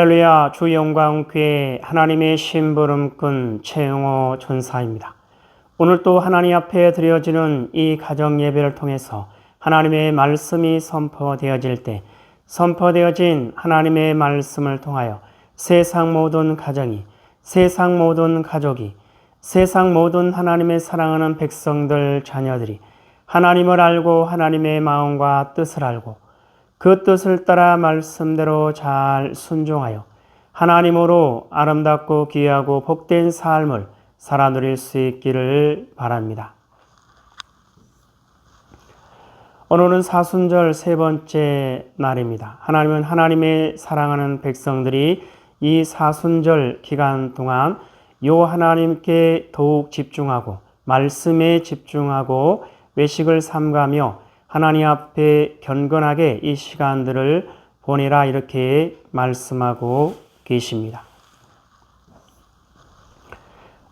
할렐루야. 주 영광교회 하나님의 심부름꾼 최영호 전사입니다. 오늘 또 하나님 앞에 드려지는 이 가정 예배를 통해서 하나님의 말씀이 선포되어질 때 선포되어진 하나님의 말씀을 통하여 세상 모든 가정이, 세상 모든 가족이, 세상 모든 하나님의 사랑하는 백성들, 자녀들이 하나님을 알고 하나님의 마음과 뜻을 알고 그 뜻을 따라 말씀대로 잘 순종하여 하나님으로 아름답고 귀하고 복된 삶을 살아 누릴 수 있기를 바랍니다. 오늘은 사순절 세 번째 날입니다. 하나님은 하나님의 사랑하는 백성들이 이 사순절 기간 동안 요 하나님께 더욱 집중하고 말씀에 집중하고 외식을 삼가며 하나님 앞에 경건하게 이 시간들을 보내라 이렇게 말씀하고 계십니다.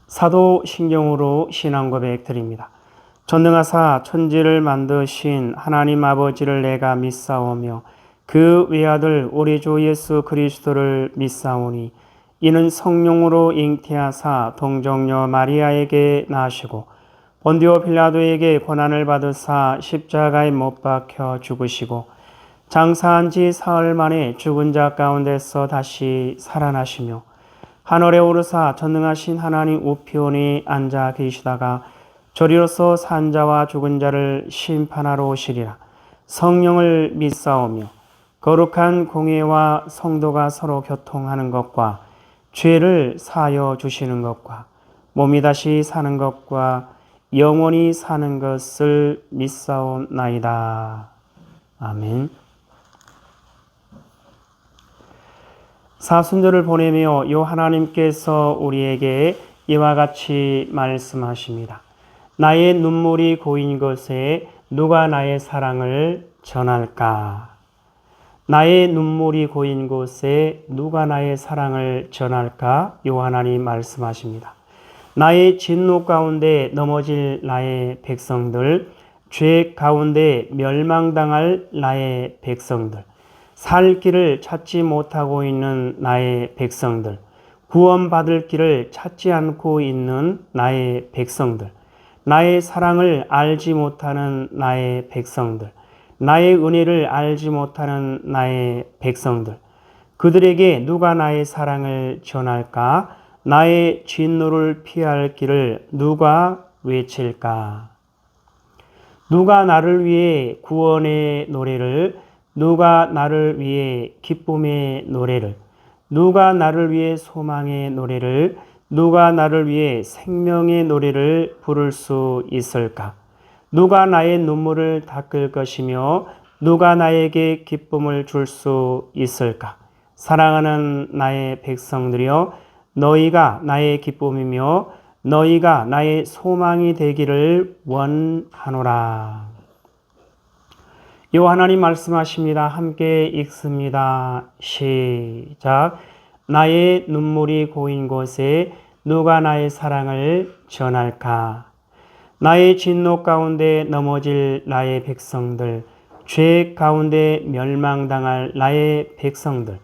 사도신경으로 신앙고백 드립니다. 전능하사 천지를 만드신 하나님 아버지를 내가 믿사오며 그 외아들 우리 주 예수 그리스도를 믿사오니 이는 성령으로 잉태하사 동정녀 마리아에게 나시고 본디오 빌라도에게 고난을 받으사 십자가에 못 박혀 죽으시고 장사한 지 사흘 만에 죽은 자 가운데서 다시 살아나시며 하늘에 오르사 전능하신 하나님 우편에 앉아 계시다가 저리로서 산 자와 죽은 자를 심판하러 오시리라. 성령을 믿사오며 거룩한 공회와 성도가 서로 교통하는 것과 죄를 사하여 주시는 것과 몸이 다시 사는 것과 영원히 사는 것을 믿사옵나이다. 아멘. 사순절을 보내며 요 하나님께서 우리에게 이와 같이 말씀하십니다. 나의 눈물이 고인 것에 누가 나의 사랑을 전할까? 나의 눈물이 고인 곳에 누가 나의 사랑을 전할까? 요 하나님 말씀하십니다. 나의 진노 가운데 넘어질 나의 백성들, 죄 가운데 멸망당할 나의 백성들, 살 길을 찾지 못하고 있는 나의 백성들, 구원받을 길을 찾지 않고 있는 나의 백성들, 나의 사랑을 알지 못하는 나의 백성들, 나의 은혜를 알지 못하는 나의 백성들, 그들에게 누가 나의 사랑을 전할까? 나의 진노를 피할 길을 누가 외칠까? 누가 나를 위해 구원의 노래를, 누가 나를 위해 기쁨의 노래를, 누가 나를 위해 소망의 노래를, 누가 나를 위해 생명의 노래를 부를 수 있을까? 누가 나의 눈물을 닦을 것이며 누가 나에게 기쁨을 줄 수 있을까? 사랑하는 나의 백성들이여, 너희가 나의 기쁨이며 너희가 나의 소망이 되기를 원하노라. 요 하나님 말씀하십니다. 함께 읽습니다. 시작. 나의 눈물이 고인 곳에 누가 나의 사랑을 전할까? 나의 진노 가운데 넘어질 나의 백성들, 죄 가운데 멸망당할 나의 백성들,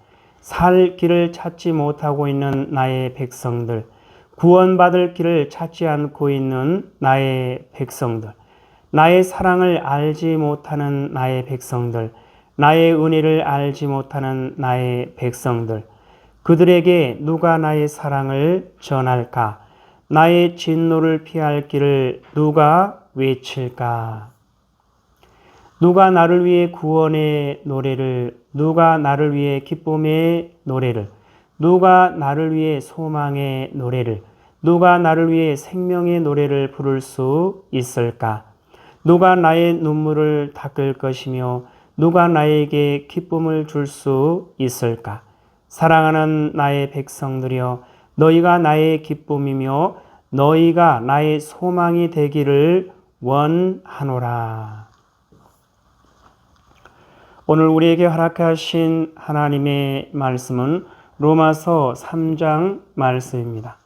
살 길을 찾지 못하고 있는 나의 백성들, 구원받을 길을 찾지 않고 있는 나의 백성들, 나의 사랑을 알지 못하는 나의 백성들, 나의 은혜를 알지 못하는 나의 백성들, 그들에게 누가 나의 사랑을 전할까? 나의 진노를 피할 길을 누가 외칠까? 누가 나를 위해 구원의 노래를, 누가 나를 위해 기쁨의 노래를, 누가 나를 위해 소망의 노래를, 누가 나를 위해 생명의 노래를 부를 수 있을까? 누가 나의 눈물을 닦을 것이며 누가 나에게 기쁨을 줄 수 있을까? 사랑하는 나의 백성들이여, 너희가 나의 기쁨이며 너희가 나의 소망이 되기를 원하노라. 오늘 우리에게 허락하신 하나님의 말씀은 로마서 3장 말씀입니다.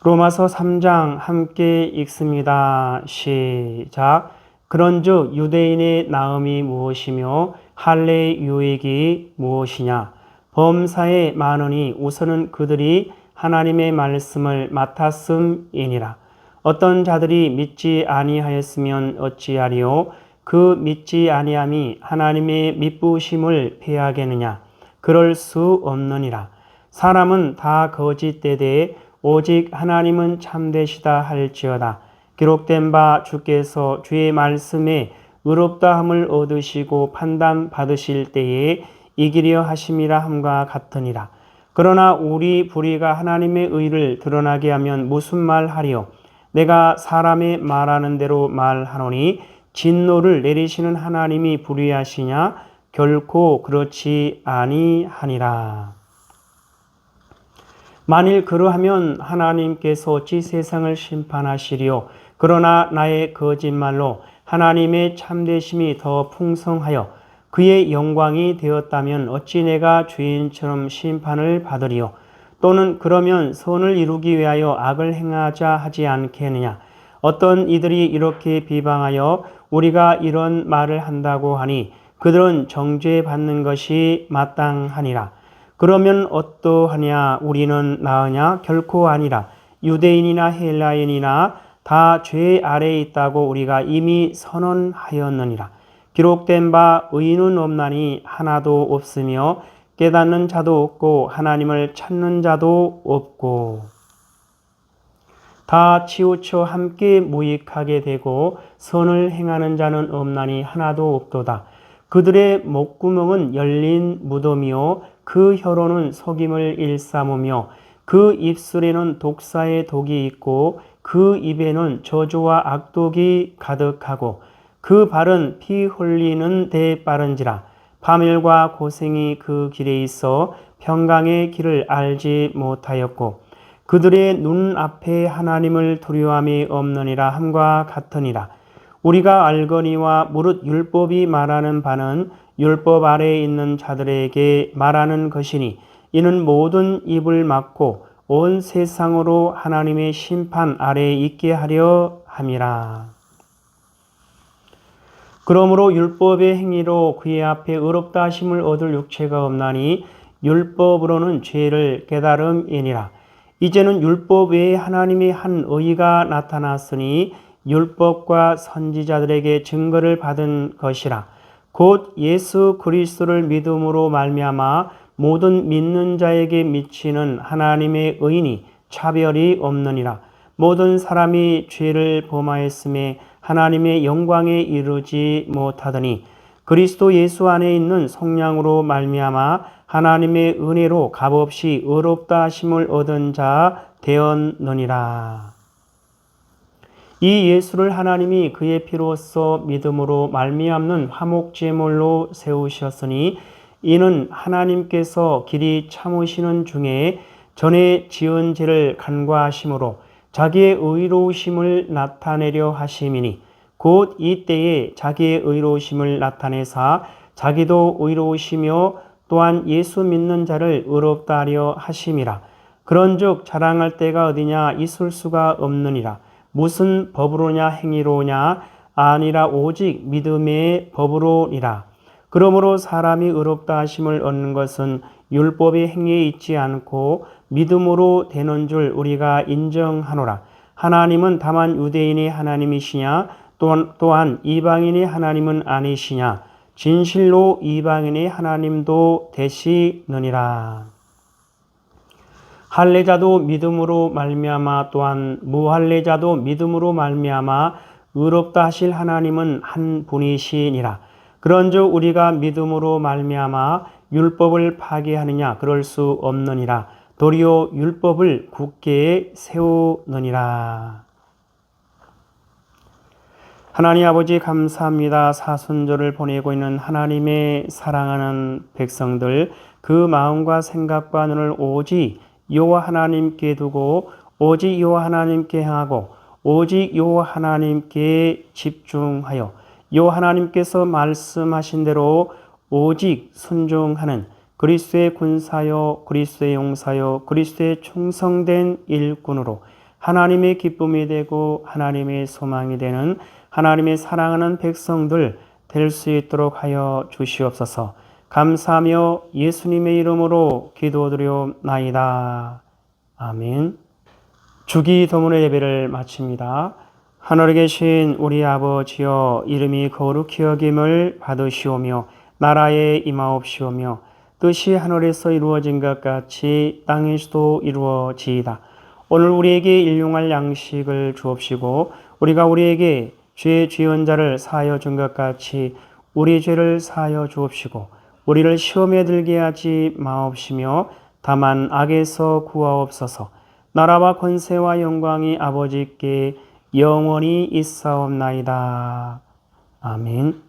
로마서 3장 함께 읽습니다. 시작. 그런즉 유대인의 나음이 무엇이며 할례 유익이 무엇이냐? 범사에 많으니 우선은 그들이 하나님의 말씀을 맡았음이니라. 어떤 자들이 믿지 아니하였으면 어찌하리요? 그 믿지 아니함이 하나님의 믿부심을 패하겠느냐? 그럴 수 없느니라. 사람은 다 거짓되되 오직 하나님은 참되시다 할지어다. 기록된 바 주께서 주의 말씀에 의롭다함을 얻으시고 판단 받으실 때에 이기려 하심이라 함과 같으니라. 그러나 우리 불의가 하나님의 의를 드러나게 하면 무슨 말하리요? 내가 사람의 말하는 대로 말하노니 진노를 내리시는 하나님이 불의하시냐? 결코 그렇지 아니하니라. 만일 그러하면 하나님께서 어찌 세상을 심판하시리요? 그러나 나의 거짓말로 하나님의 참되심이 더 풍성하여 그의 영광이 되었다면 어찌 내가 죄인처럼 심판을 받으리요? 또는 그러면 선을 이루기 위하여 악을 행하자 하지 않겠느냐? 어떤 이들이 이렇게 비방하여 우리가 이런 말을 한다고 하니 그들은 정죄받는 것이 마땅하니라. 그러면 어떠하냐? 우리는 나으냐? 결코 아니라. 유대인이나 헬라인이나 다 죄 아래에 있다고 우리가 이미 선언하였느니라. 기록된 바 의인은 없나니 하나도 없으며 깨닫는 자도 없고 하나님을 찾는 자도 없고 다 치우쳐 함께 무익하게 되고 선을 행하는 자는 없나니 하나도 없도다. 그들의 목구멍은 열린 무덤이요 그 혀로는 속임을 일삼으며 그 입술에는 독사의 독이 있고 그 입에는 저주와 악독이 가득하고 그 발은 피 흘리는 데 빠른지라. 파멸과 고생이 그 길에 있어 평강의 길을 알지 못하였고 그들의 눈앞에 하나님을 두려움이 없느니라 함과 같으니라. 우리가 알거니와 무릇 율법이 말하는 바는 율법 아래에 있는 자들에게 말하는 것이니 이는 모든 입을 막고 온 세상으로 하나님의 심판 아래에 있게 하려 함이라. 그러므로 율법의 행위로 그의 앞에 의롭다 하심을 얻을 육체가 없나니 율법으로는 죄를 깨달음이니라. 이제는 율법 외에 하나님의 한 의가 나타났으니 율법과 선지자들에게 증거를 받은 것이라. 곧 예수 그리스도를 믿음으로 말미암아 모든 믿는 자에게 미치는 하나님의 의인이 차별이 없느니라. 모든 사람이 죄를 범하였음에 하나님의 영광에 이르지 못하더니 그리스도 예수 안에 있는 성령으로 말미암아 하나님의 은혜로 값없이 의롭다 하심을 얻은 자 되었느니라. 이 예수를 하나님이 그의 피로써 믿음으로 말미암는 화목제물로 세우셨으니 이는 하나님께서 길이 참으시는 중에 전에 지은 죄를 간과하심으로 자기의 의로우심을 나타내려 하심이니 곧 이때에 자기의 의로우심을 나타내사 자기도 의로우시며 또한 예수 믿는 자를 의롭다 하려 하심이라. 그런즉 자랑할 때가 어디냐? 있을 수가 없느니라. 무슨 법으로냐? 행위로냐? 아니라 오직 믿음의 법으로니라. 그러므로 사람이 의롭다 하심을 얻는 것은 율법의 행위에 있지 않고 믿음으로 되는 줄 우리가 인정하노라. 하나님은 다만 유대인의 하나님이시냐? 또한 이방인의 하나님은 아니시냐? 진실로 이방인의 하나님도 되시느니라. 할례자도 믿음으로 말미암아 또한 무할례자도 믿음으로 말미암아 의롭다 하실 하나님은 한 분이시니라. 그런즉 우리가 믿음으로 말미암아 율법을 파괴하느냐? 그럴 수 없느니라. 도리어 율법을 굳게 세우느니라. 하나님 아버지 감사합니다. 사순절을 보내고 있는 하나님의 사랑하는 백성들 그 마음과 생각과 눈을 오직 여호와 하나님께 두고 오직 여호와 하나님께 향하고 오직 여호와 하나님께 집중하여 여호와 하나님께서 말씀하신 대로 오직 순종하는 그리스도의 군사요 그리스도의 용사요 그리스도의 충성된 일꾼으로 하나님의 기쁨이 되고 하나님의 소망이 되는 하나님의 사랑하는 백성들 될 수 있도록 하여 주시옵소서. 감사하며 예수님의 이름으로 기도드려옵나이다. 아멘. 주기도문의 예배를 마칩니다. 하늘에 계신 우리 아버지여, 이름이 거룩히 여김을 받으시오며 나라에 임하옵시오며 뜻이 하늘에서 이루어진 것 같이 땅에서도 이루어지이다. 오늘 우리에게 일용할 양식을 주옵시고 우리가 우리에게 죄 지은 자를 사하여 준 것 같이 우리 죄를 사하여 주옵시고 우리를 시험에 들게 하지 마옵시며 다만 악에서 구하옵소서. 나라와 권세와 영광이 아버지께 영원히 있사옵나이다. 아멘.